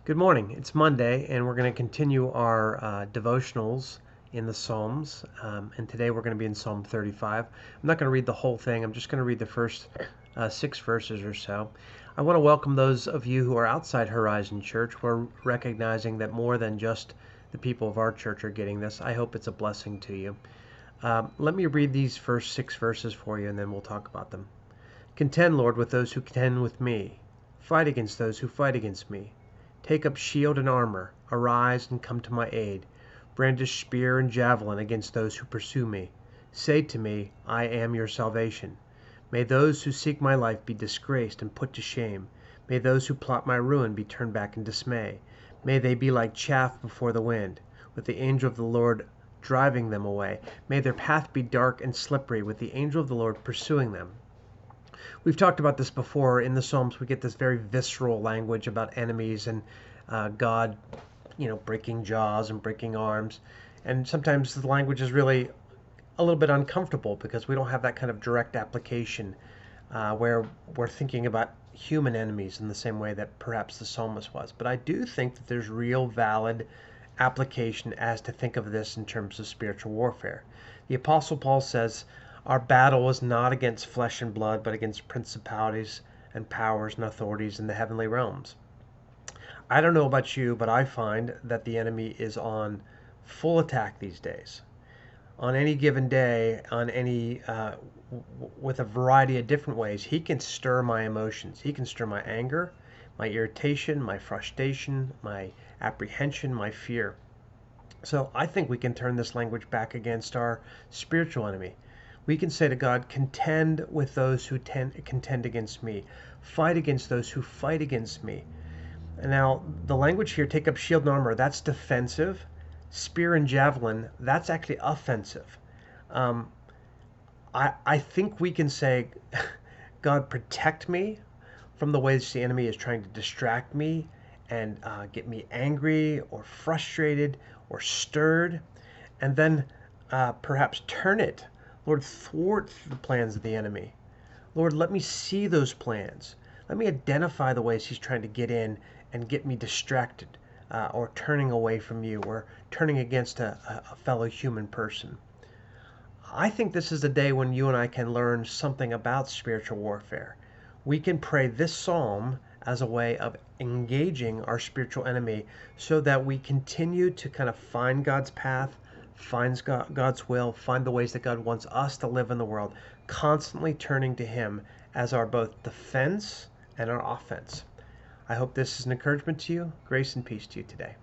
Good morning. It's Monday, and we're going to continue our devotionals in the Psalms. And today we're going to be in Psalm 35. I'm not going to read the whole thing, I'm just going to read the first 6 verses or so. I want to welcome those of you who are outside Horizon Church. We're recognizing that more than just the people of our church are getting this. I hope it's a blessing to you. Let me read these first 6 verses for you, and then we'll talk about them. Contend, Lord, with those who contend with me. Fight against those who fight against me. Take up shield and armor. Arise and come to my aid. Brandish spear and javelin against those who pursue me. Say to me, I am your salvation. May those who seek my life be disgraced and put to shame. May those who plot my ruin be turned back in dismay. May they be like chaff before the wind, with the angel of the Lord driving them away. May their path be dark and slippery, with the angel of the Lord pursuing them. We've talked about this before. In the Psalms, we get this very visceral language about enemies and God, breaking jaws and breaking arms. And sometimes the language is really a little bit uncomfortable because we don't have that kind of direct application where we're thinking about human enemies in the same way that perhaps the psalmist was. But I do think that there's real valid application as to think of this in terms of spiritual warfare. The Apostle Paul says, our battle is not against flesh and blood, but against principalities and powers and authorities in the heavenly realms. I don't know about you, but I find that the enemy is on full attack these days. On any given day, with a variety of different ways, he can stir my emotions. He can stir my anger, my irritation, my frustration, my apprehension, my fear. So I think we can turn this language back against our spiritual enemy. We can say to God, contend with those who contend against me. Fight against those who fight against me. And now, the language here, take up shield and armor, that's defensive. Spear and javelin, that's actually offensive. I think we can say, God, protect me from the ways the enemy is trying to distract me and get me angry or frustrated or stirred. And then perhaps turn it. Lord, thwart the plans of the enemy. Lord, let me see those plans. Let me identify the ways he's trying to get in and get me distracted or turning away from you or turning against a fellow human person. I think this is a day when you and I can learn something about spiritual warfare. We can pray this psalm as a way of engaging our spiritual enemy so that we continue to kind of find God's path, finds God's will, find the ways that God wants us to live in the world, constantly turning to him as our both defense and our offense. I hope this is an encouragement to you. Grace and peace to you today.